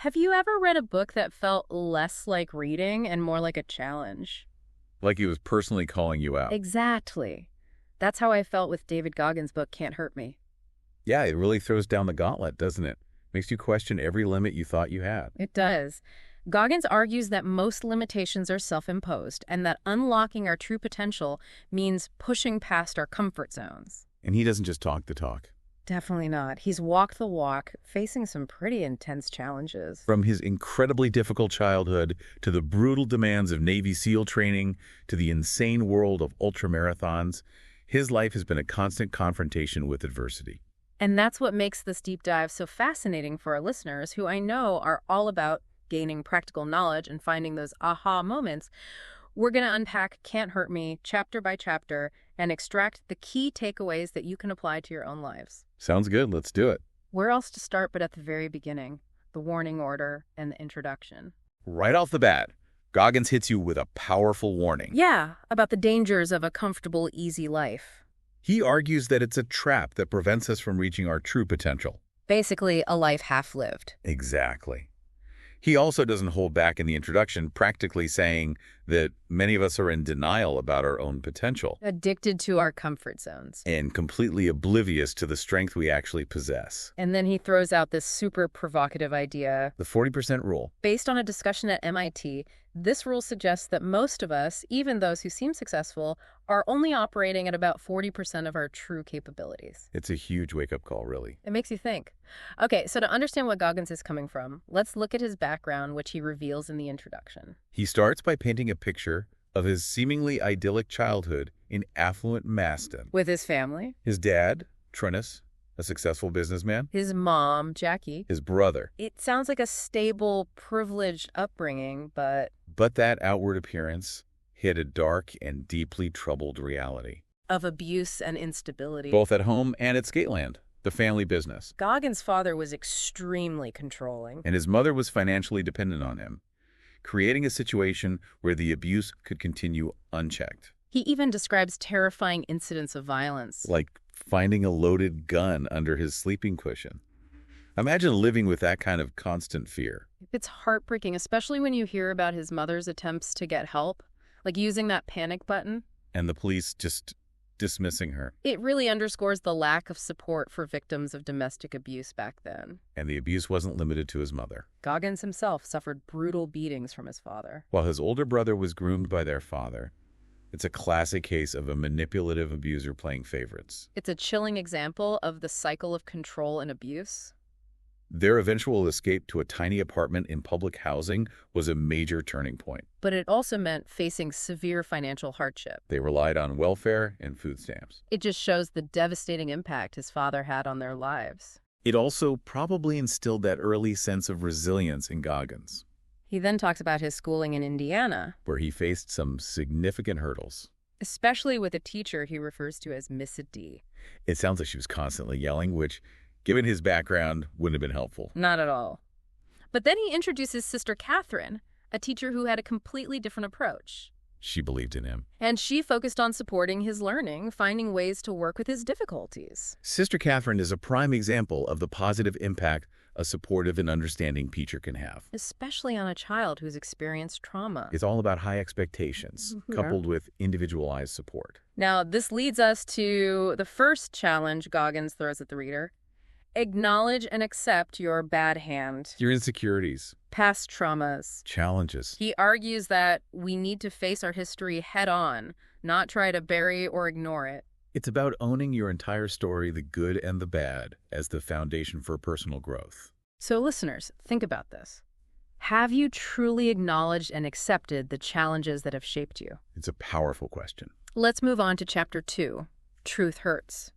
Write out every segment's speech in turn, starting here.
Have you ever read a book that felt less like reading and more like a challenge? Like he was personally calling you out. Exactly. That's how I felt with David Goggins' book, Can't Hurt Me. Yeah, it really throws down the gauntlet, doesn't it? Makes you question every limit you thought you had. It does. Goggins argues that most limitations are self-imposed and that unlocking our true potential means pushing past our comfort zones. And he doesn't just talk the talk. Definitely not. He's walked the walk, facing some pretty intense challenges. From his incredibly difficult childhood to the brutal demands of Navy SEAL training to the insane world of ultramarathons, his life has been a constant confrontation with adversity. And that's what makes this deep dive so fascinating for our listeners, who I know are all about gaining practical knowledge and finding those aha moments. We're going to unpack Can't Hurt Me chapter by chapter and extract the key takeaways that you can apply to your own lives. Sounds good. Let's do it. Where else to start but at the very beginning? The warning order and the introduction. Right off the bat, Goggins hits you with a powerful warning. Yeah, about the dangers of a comfortable, easy life. He argues that it's a trap that prevents us from reaching our true potential. Basically, a life half-lived. Exactly. He also doesn't hold back in the introduction, practically saying that many of us are in denial about our own potential. Addicted to our comfort zones. And completely oblivious to the strength we actually possess. And then he throws out this super provocative idea. The 40% rule. Based on a discussion at MIT, this rule suggests that most of us, even those who seem successful, are only operating at about 40% of our true capabilities. It's a huge wake-up call, really. It makes you think. Okay, so to understand what Goggins is coming from, let's look at his background, which he reveals in the introduction. He starts by painting a picture of his seemingly idyllic childhood in affluent Maston. With his family? His dad, Trinus, a successful businessman. His mom, Jackie. His brother. It sounds like a stable, privileged upbringing, but... But that outward appearance hid a dark and deeply troubled reality. Of abuse and instability. Both at home and at Skateland, the family business. Goggins' father was extremely controlling. And his mother was financially dependent on him, creating a situation where the abuse could continue unchecked. He even describes terrifying incidents of violence. Like finding a loaded gun under his sleeping cushion. Imagine living with that kind of constant fear. It's heartbreaking, especially when you hear about his mother's attempts to get help, like using that panic button. And the police just dismissing her. It really underscores the lack of support for victims of domestic abuse back then. And the abuse wasn't limited to his mother. Goggins himself suffered brutal beatings from his father. While his older brother was groomed by their father, it's a classic case of a manipulative abuser playing favorites. It's a chilling example of the cycle of control and abuse. Their eventual escape to a tiny apartment in public housing was a major turning point. But it also meant facing severe financial hardship. They relied on welfare and food stamps. It just shows the devastating impact his father had on their lives. It also probably instilled that early sense of resilience in Goggins. He then talks about his schooling in Indiana, where he faced some significant hurdles. Especially with a teacher he refers to as Miss D. It sounds like she was constantly yelling, which, given his background, wouldn't have been helpful. Not at all. But then he introduces Sister Catherine, a teacher who had a completely different approach. She believed in him. And she focused on supporting his learning, finding ways to work with his difficulties. Sister Catherine is a prime example of the positive impact a supportive and understanding teacher can have. Especially on a child who's experienced trauma. It's all about high expectations, coupled with individualized support. Now, this leads us to the first challenge Goggins throws at the reader. Acknowledge and accept your bad hand. Your insecurities. Past traumas. Challenges. He argues that we need to face our history head on, not try to bury or ignore it. It's about owning your entire story, the good and the bad, as the foundation for personal growth. So listeners, think about this. Have you truly acknowledged and accepted the challenges that have shaped you? It's a powerful question. Let's move on to Chapter 2, Truth Hurts.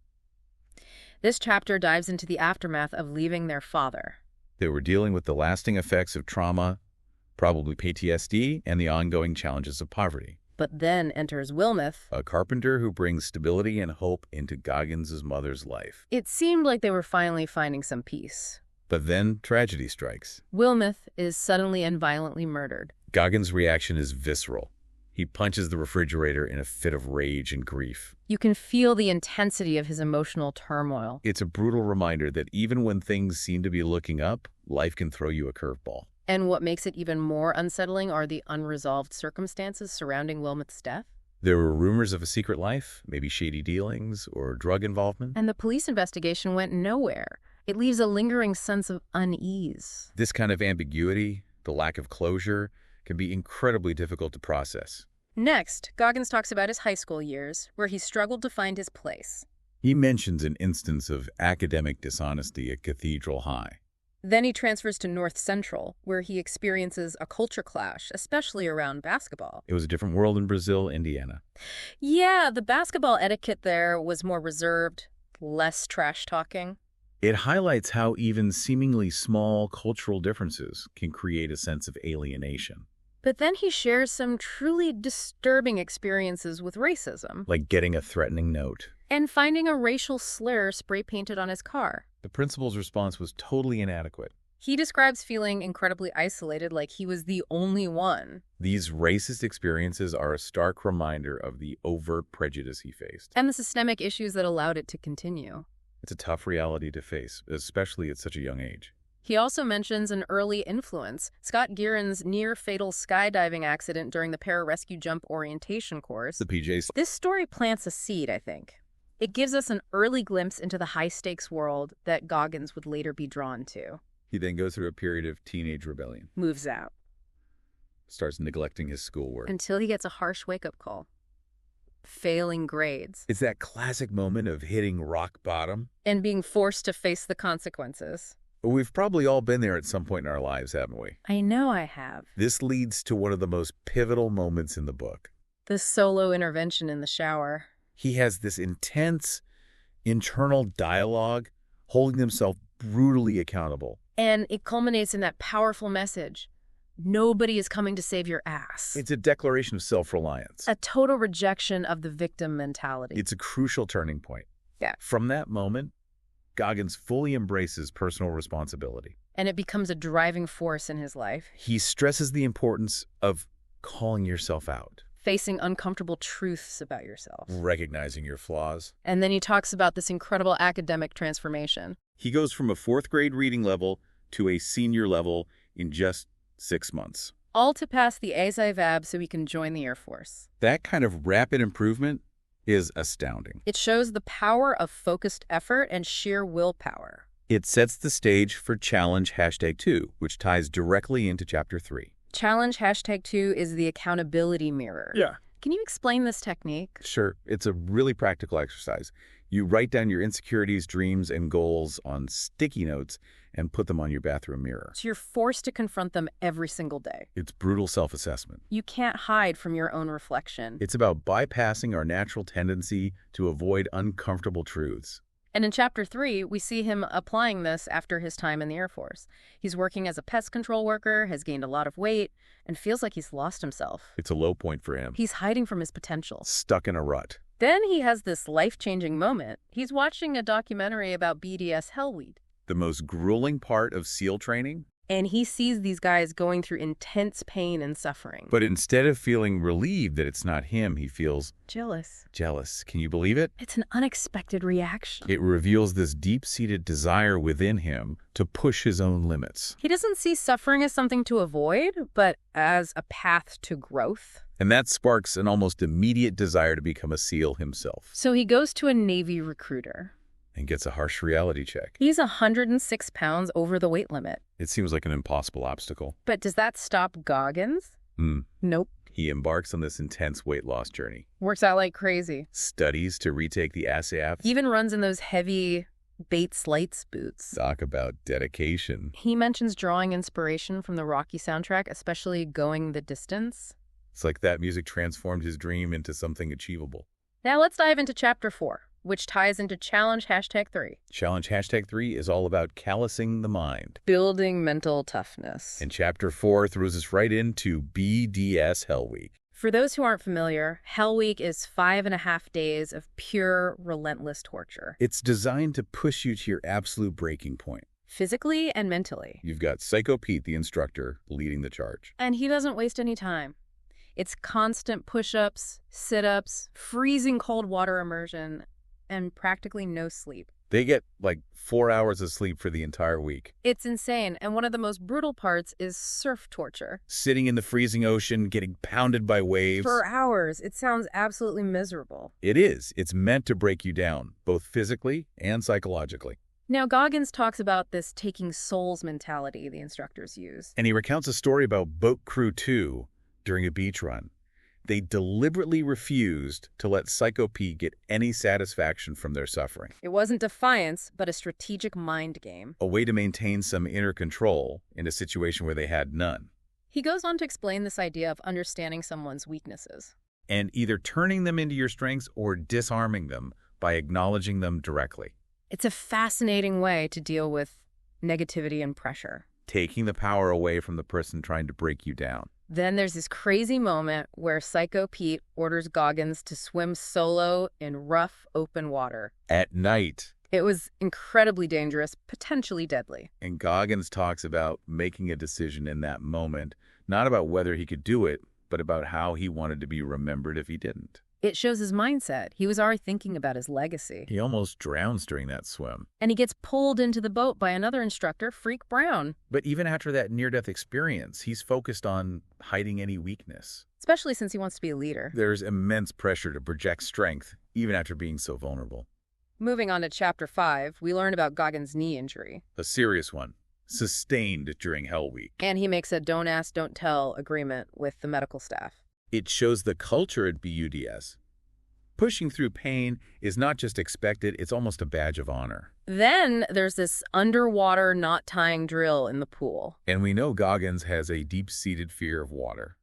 This chapter dives into the aftermath of leaving their father. They were dealing with the lasting effects of trauma, probably PTSD, and the ongoing challenges of poverty. But then enters Wilmoth, a carpenter who brings stability and hope into Goggins' mother's life. It seemed like they were finally finding some peace. But then tragedy strikes. Wilmoth is suddenly and violently murdered. Goggins' reaction is visceral. He punches the refrigerator in a fit of rage and grief. You can feel the intensity of his emotional turmoil. It's a brutal reminder that even when things seem to be looking up, life can throw you a curveball. And what makes it even more unsettling are the unresolved circumstances surrounding Wilmoth's death. There were rumors of a secret life, maybe shady dealings or drug involvement. And the police investigation went nowhere. It leaves a lingering sense of unease. This kind of ambiguity, the lack of closure, can be incredibly difficult to process. Next, Goggins talks about his high school years, where he struggled to find his place. He mentions an instance of academic dishonesty at Cathedral High. Then he transfers to North Central, where he experiences a culture clash, especially around basketball. It was a different world in Brazil, Indiana. Yeah, the basketball etiquette there was more reserved, less trash-talking. It highlights how even seemingly small cultural differences can create a sense of alienation. But then he shares some truly disturbing experiences with racism. Like getting a threatening note. And finding a racial slur spray-painted on his car. The principal's response was totally inadequate. He describes feeling incredibly isolated, like he was the only one. These racist experiences are a stark reminder of the overt prejudice he faced. And the systemic issues that allowed it to continue. It's a tough reality to face, especially at such a young age. He also mentions an early influence, Scott Guerin's near-fatal skydiving accident during the pararescue jump orientation course. The PJs. This story plants a seed, I think. It gives us an early glimpse into the high-stakes world that Goggins would later be drawn to. He then goes through a period of teenage rebellion. Moves out. Starts neglecting his schoolwork. Until he gets a harsh wake-up call. Failing grades. It's that classic moment of hitting rock bottom. And being forced to face the consequences. We've probably all been there at some point in our lives, haven't we? I know I have. This leads to one of the most pivotal moments in the book. The solo intervention in the shower. He has this intense internal dialogue, holding himself brutally accountable. And it culminates in that powerful message. Nobody is coming to save your ass. It's a declaration of self-reliance. A total rejection of the victim mentality. It's a crucial turning point. Yeah. From that moment, Goggins fully embraces personal responsibility. And it becomes a driving force in his life. He stresses the importance of calling yourself out. Facing uncomfortable truths about yourself. Recognizing your flaws. And then he talks about this incredible academic transformation. He goes from a fourth grade reading level to a senior level in just 6 months. All to pass the ASIVAB so he can join the Air Force. That kind of rapid improvement is astounding. It shows the power of focused effort and sheer willpower. It sets the stage for Challenge #2, which ties directly into Chapter 3. Challenge #2 is the accountability mirror. Yeah. Can you explain this technique? Sure. It's a really practical exercise. You write down your insecurities, dreams, and goals on sticky notes and put them on your bathroom mirror. So you're forced to confront them every single day. It's brutal self-assessment. You can't hide from your own reflection. It's about bypassing our natural tendency to avoid uncomfortable truths. And in Chapter 3, we see him applying this after his time in the Air Force. He's working as a pest control worker, has gained a lot of weight, and feels like he's lost himself. It's a low point for him. He's hiding from his potential. Stuck in a rut. Then he has this life-changing moment. He's watching a documentary about BDS hellweed. The most grueling part of SEAL training? And he sees these guys going through intense pain and suffering. But instead of feeling relieved that it's not him, he feels jealous. Jealous. Can you believe it? It's an unexpected reaction. It reveals this deep-seated desire within him to push his own limits. He doesn't see suffering as something to avoid, but as a path to growth. And that sparks an almost immediate desire to become a SEAL himself. So he goes to a Navy recruiter. And gets a harsh reality check. He's 106 pounds over the weight limit. It seems like an impossible obstacle. But does that stop Goggins? Nope. He embarks on this intense weight loss journey. Works out like crazy. Studies to retake the ASIAFs. Even runs in those heavy Bates Lights boots. Talk about dedication. He mentions drawing inspiration from the Rocky soundtrack, especially Going the Distance. It's like that music transformed his dream into something achievable. Now let's dive into Chapter 4. Which ties into Challenge #3. Challenge #3 is all about callousing the mind. Building mental toughness. And Chapter 4 throws us right into BDS Hell Week. For those who aren't familiar, Hell Week is 5.5 days of pure, relentless torture. It's designed to push you to your absolute breaking point. Physically and mentally. You've got Psycho Pete, the instructor, leading the charge. And he doesn't waste any time. It's constant push-ups, sit-ups, freezing cold water immersion, and practically no sleep. They get like 4 hours of sleep for the entire week. It's insane, and one of the most brutal parts is surf torture. Sitting in the freezing ocean, getting pounded by waves. For hours. It sounds absolutely miserable. It is. It's meant to break you down, both physically and psychologically. Now, Goggins talks about this taking souls mentality the instructors use. And he recounts a story about Boat Crew 2 during a beach run. They deliberately refused to let Psycho Pete get any satisfaction from their suffering. It wasn't defiance, but a strategic mind game. A way to maintain some inner control in a situation where they had none. He goes on to explain this idea of understanding someone's weaknesses. And either turning them into your strengths or disarming them by acknowledging them directly. It's a fascinating way to deal with negativity and pressure. Taking the power away from the person trying to break you down. Then there's this crazy moment where Psycho Pete orders Goggins to swim solo in rough, open water. At night. It was incredibly dangerous, potentially deadly. And Goggins talks about making a decision in that moment, not about whether he could do it, but about how he wanted to be remembered if he didn't. It shows his mindset. He was already thinking about his legacy. He almost drowns during that swim. And he gets pulled into the boat by another instructor, Freak Brown. But even after that near-death experience, he's focused on hiding any weakness. Especially since he wants to be a leader. There's immense pressure to project strength, even after being so vulnerable. Moving on to Chapter 5, we learn about Goggins' knee injury. A serious one, sustained during Hell Week. And he makes a don't ask, don't tell agreement with the medical staff. It shows the culture at BUDS. Pushing through pain is not just expected, it's almost a badge of honor. Then there's this underwater knot tying drill in the pool. And we know Goggins has a deep-seated fear of water.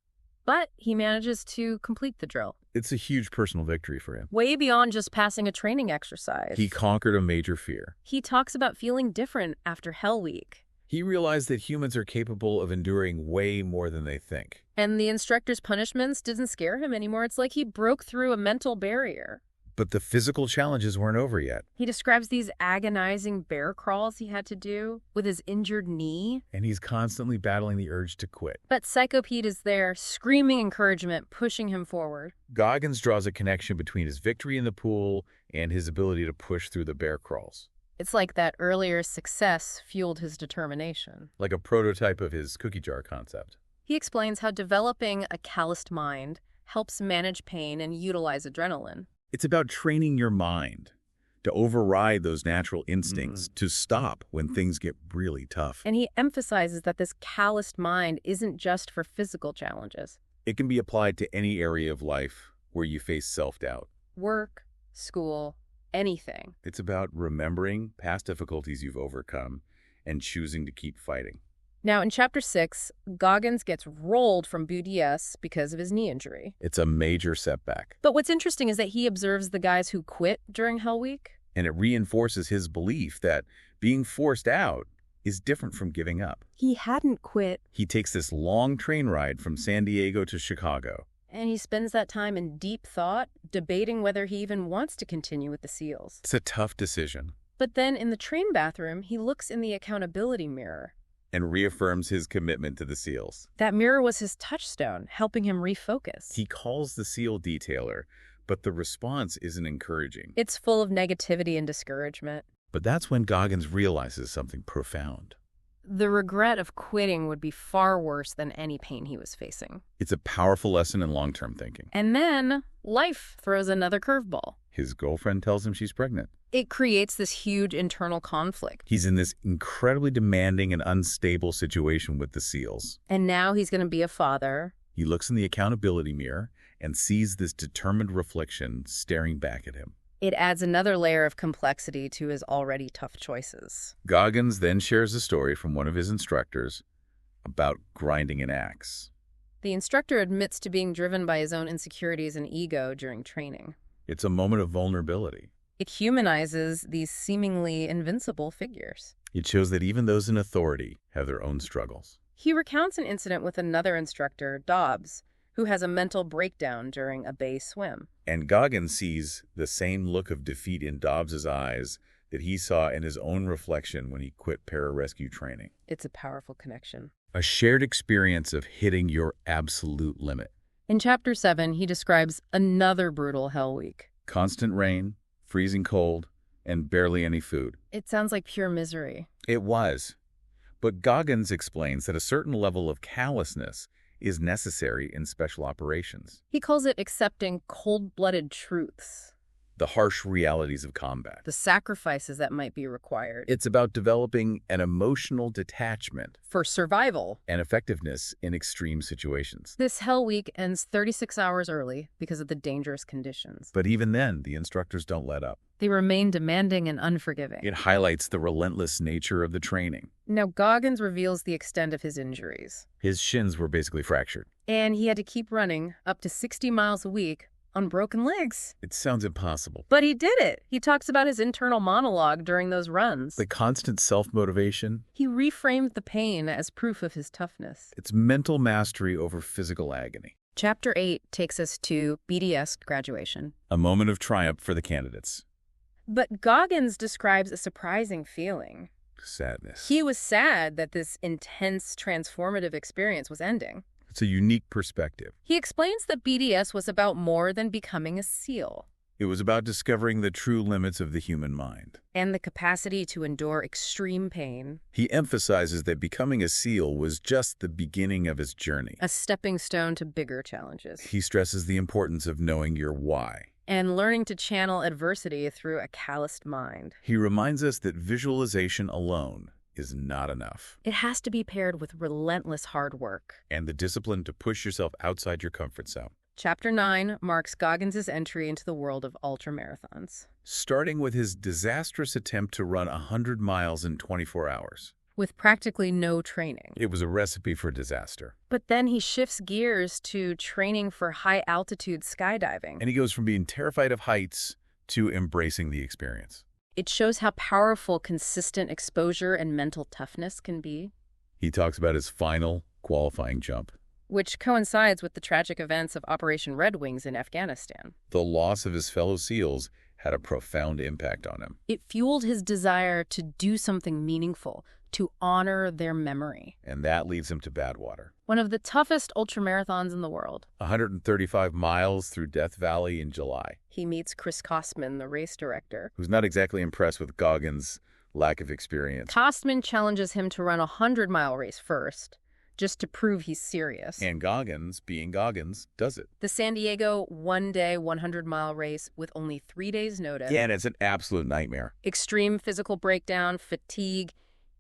But he manages to complete the drill. It's a huge personal victory for him. Way beyond just passing a training exercise. He conquered a major fear. He talks about feeling different after Hell Week. He realized that humans are capable of enduring way more than they think. And the instructor's punishments didn't scare him anymore. It's like he broke through a mental barrier. But the physical challenges weren't over yet. He describes these agonizing bear crawls he had to do with his injured knee. And he's constantly battling the urge to quit. But Psycho Pete is there, screaming encouragement, pushing him forward. Goggins draws a connection between his victory in the pool and his ability to push through the bear crawls. It's like that earlier success fueled his determination. Like a prototype of his cookie jar concept. He explains how developing a calloused mind helps manage pain and utilize adrenaline. It's about training your mind to override those natural instincts, to stop when things get really tough. And he emphasizes that this calloused mind isn't just for physical challenges. It can be applied to any area of life where you face self-doubt. Work, school, anything. It's about remembering past difficulties you've overcome and choosing to keep fighting. Now, in Chapter 6, Goggins gets rolled from BUDS because of his knee injury. It's a major setback. But what's interesting is that he observes the guys who quit during Hell Week. And it reinforces his belief that being forced out is different from giving up. He hadn't quit. He takes this long train ride from San Diego to Chicago. And he spends that time in deep thought, debating whether he even wants to continue with the SEALs. It's a tough decision. But then in the train bathroom, he looks in the accountability mirror. And reaffirms his commitment to the SEALs. That mirror was his touchstone, helping him refocus. He calls the SEAL detailer, but the response isn't encouraging. It's full of negativity and discouragement. But that's when Goggins realizes something profound. The regret of quitting would be far worse than any pain he was facing. It's a powerful lesson in long-term thinking. And then life throws another curveball. His girlfriend tells him she's pregnant. It creates this huge internal conflict. He's in this incredibly demanding and unstable situation with the SEALs. And now he's going to be a father. He looks in the accountability mirror and sees this determined reflection staring back at him. It adds another layer of complexity to his already tough choices. Goggins then shares a story from one of his instructors about grinding an axe. The instructor admits to being driven by his own insecurities and ego during training. It's a moment of vulnerability. It humanizes these seemingly invincible figures. It shows that even those in authority have their own struggles. He recounts an incident with another instructor, Dobbs, who has a mental breakdown during a bay swim. And Goggins sees the same look of defeat in Dobbs's eyes that he saw in his own reflection when he quit pararescue training. It's a powerful connection. A shared experience of hitting your absolute limit. In Chapter 7, he describes another brutal Hell Week. Constant rain, freezing cold, and barely any food. It sounds like pure misery. It was. But Goggins explains that a certain level of callousness is necessary in special operations. He calls it accepting cold-blooded truths, The harsh realities of combat. the sacrifices that might be required It's about developing an emotional detachment for survival. and effectiveness in extreme situations. This Hell Week ends 36 hours early because of the dangerous conditions. But even then, the instructors don't let up. They remain demanding and unforgiving. It highlights the relentless nature of the training. Now, Goggins reveals the extent of his injuries. His shins were basically fractured. And he had to keep running up to 60 miles a week on broken legs. It sounds impossible. But he did it. He talks about his internal monologue during those runs. The constant self-motivation, He reframed the pain as proof of his toughness. it's mental mastery over physical agony. Chapter 8 takes us to BDS graduation. A moment of triumph for the candidates. But Goggins describes a surprising feeling. Sadness. He was sad that this intense, transformative experience was ending. It's a unique perspective. He explains that BDS was about more than becoming a SEAL, It was about discovering the true limits of the human mind. and the capacity to endure extreme pain, He emphasizes that becoming a SEAL was just the beginning of his journey. a stepping stone to bigger challenges, He stresses the importance of knowing your why. and learning to channel adversity through a calloused mind. He reminds us that visualization alone is not enough, It has to be paired with relentless hard work. and the discipline to push yourself outside your comfort zone. Chapter 9 marks Goggins' entry into the world of ultramarathons. Starting with his disastrous attempt to run 100 miles in 24 hours. With practically no training. It was a recipe for disaster. But then he shifts gears to training for high-altitude skydiving. And he goes from being terrified of heights to embracing the experience. It shows how powerful consistent exposure and mental toughness can be, He talks about his final qualifying jump. which coincides with the tragic events of Operation Red Wings in Afghanistan. The loss of his fellow SEALs had a profound impact on him. It fueled his desire to do something meaningful, to honor their memory. And that leads him to Badwater. One of the toughest ultramarathons in the world. 135 miles through Death Valley in July. He meets Chris Kostman, the race director. Who's not exactly impressed with Goggins' lack of experience. Kostman challenges him to run a 100-mile race first, just to prove he's serious. And Goggins, being Goggins, does it. The San Diego one-day 100-mile race with only 3 days' notice. Yeah, and it's an absolute nightmare. Extreme physical breakdown, fatigue,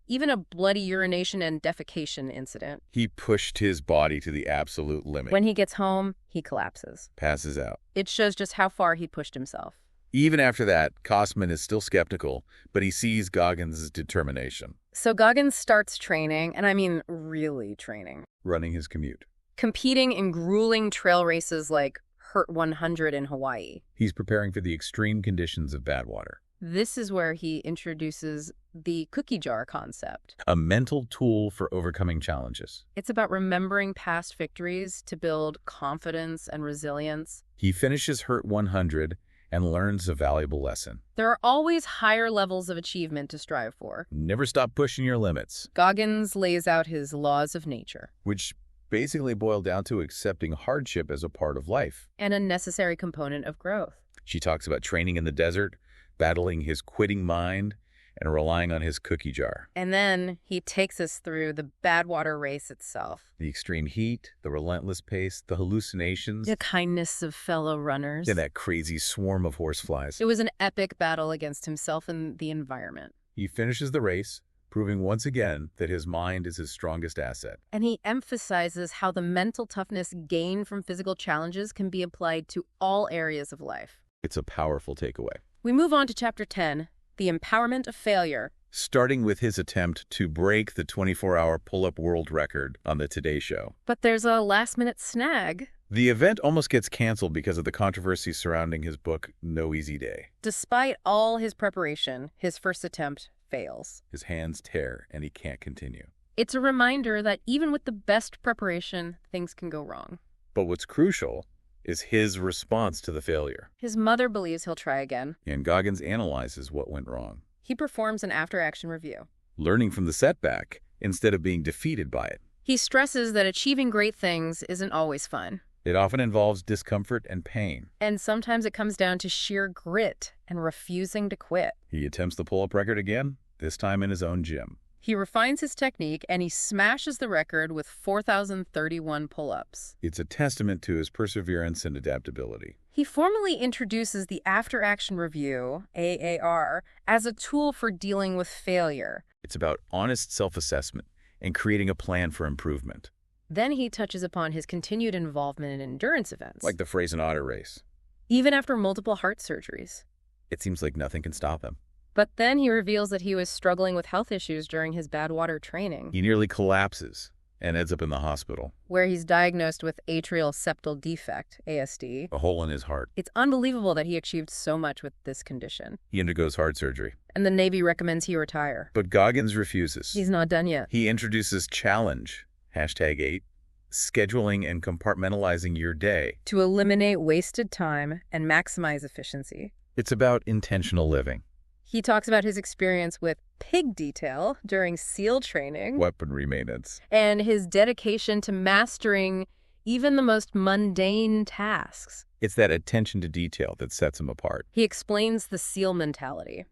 even a bloody urination and defecation incident. He pushed his body to the absolute limit. When he gets home, he collapses. Passes out. It shows just how far he pushed himself. Even after that, Kostman is still skeptical, but he sees Goggins' determination. So Goggins starts training, and I mean really training. Running his commute. Competing in grueling trail races like Hurt 100 in Hawaii. He's preparing for the extreme conditions of Badwater. This is where he introduces the cookie jar concept. A mental tool for overcoming challenges. It's about remembering past victories to build confidence and resilience. He finishes Hurt 100 and learns a valuable lesson. There are always higher levels of achievement to strive for. Never stop pushing your limits. Goggins lays out his laws of nature. Which basically boil down to accepting hardship as a part of life. And a necessary component of growth. She talks about training in the desert, battling his quitting mind, and relying on his cookie jar. And then he takes us through the Badwater race itself. The extreme heat, the relentless pace, the hallucinations, The kindness of fellow runners. and that crazy swarm of horseflies. It was an epic battle against himself and the environment. He finishes the race, proving once again that his mind is his strongest asset. And he emphasizes how the mental toughness gained from physical challenges can be applied to all areas of life. It's a powerful takeaway. We move on to Chapter 10, The Empowerment of Failure. Starting with his attempt to break the 24-hour pull-up world record on the Today Show. But there's a last-minute snag. The event almost gets canceled because of the controversy surrounding his book, No Easy Day. Despite all his preparation, his first attempt fails. His hands tear, and he can't continue. It's a reminder that even with the best preparation, things can go wrong. But what's crucial is his response to the failure. His mother believes he'll try again. And Goggins analyzes what went wrong, He performs an after-action review. learning from the setback instead of being defeated by it. He stresses that achieving great things isn't always fun. It often involves discomfort and pain. And sometimes it comes down to sheer grit and refusing to quit. He attempts the pull-up record again, this time in his own gym. He refines his technique and he smashes the record with 4,031 pull-ups. It's a testament to his perseverance and adaptability. He formally introduces the after-action review, AAR, as a tool for dealing with failure. It's about honest self-assessment and creating a plan for improvement. Then he touches upon his continued involvement in endurance events. Like the Frazen Otter race. Even after multiple heart surgeries. It seems like nothing can stop him. But then he reveals that he was struggling with health issues during his Badwater training, He nearly collapses and ends up in the hospital. where he's diagnosed with atrial septal defect, ASD. A hole in his heart. It's unbelievable that he achieved so much with this condition. He undergoes heart surgery. And the Navy recommends he retire. But Goggins refuses. He's not done yet. He introduces challenge, #8, scheduling and compartmentalizing your day. To eliminate wasted time and maximize efficiency. It's about intentional living. He talks about his experience with pig detail during SEAL training Weaponry maintenance. and his dedication to mastering even the most mundane tasks. It's that attention to detail that sets him apart. He explains the SEAL mentality.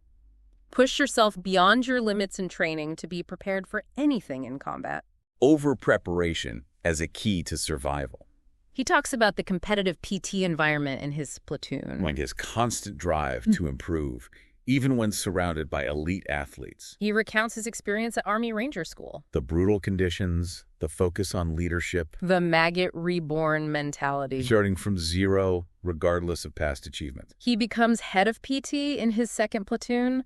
Push yourself beyond your limits in training to be prepared for anything in combat. Over-preparation as a key to survival. He talks about the competitive PT environment in his platoon. Like his constant drive to improve, even when surrounded by elite athletes. He recounts his experience at Army Ranger School. The brutal conditions, the focus on leadership, The maggot reborn mentality. starting from zero, regardless of past achievement. He becomes head of PT in his second platoon,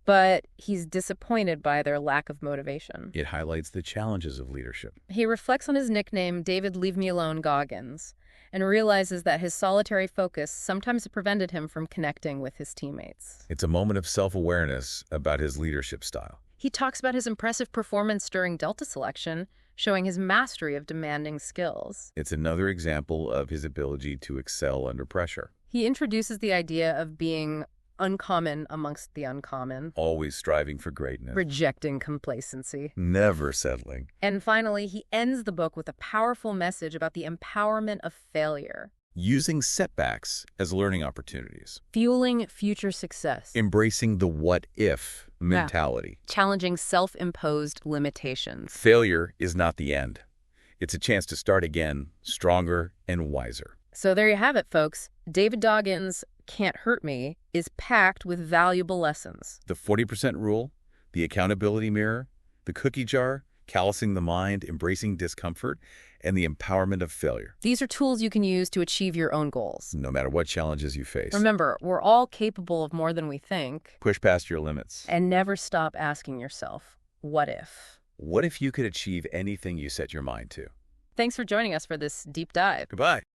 but he's disappointed by their lack of motivation. It highlights the challenges of leadership. He reflects on his nickname, David Leave Me Alone Goggins, and realizes that his solitary focus sometimes prevented him from connecting with his teammates. It's a moment of self-awareness about his leadership style. He talks about his impressive performance during Delta selection, showing his mastery of demanding skills. It's another example of his ability to excel under pressure. He introduces the idea of being uncommon amongst the uncommon, Always striving for greatness. rejecting complacency. Never settling. And finally, he ends the book with a powerful message about the empowerment of failure, Using setbacks as learning opportunities. fueling future success, Embracing the what-if mentality. challenging self-imposed limitations. Failure is not the end. It's a chance to start again, stronger and wiser. So there you have it, folks. David Goggins' Can't Hurt Me is packed with valuable lessons. The 40% rule, the accountability mirror, the cookie jar, callousing the mind, embracing discomfort, and the empowerment of failure. These are tools you can use to achieve your own goals. No matter what challenges you face. Remember, we're all capable of more than we think. Push past your limits. And never stop asking yourself, what if? What if you could achieve anything you set your mind to? Thanks for joining us for this deep dive. Goodbye.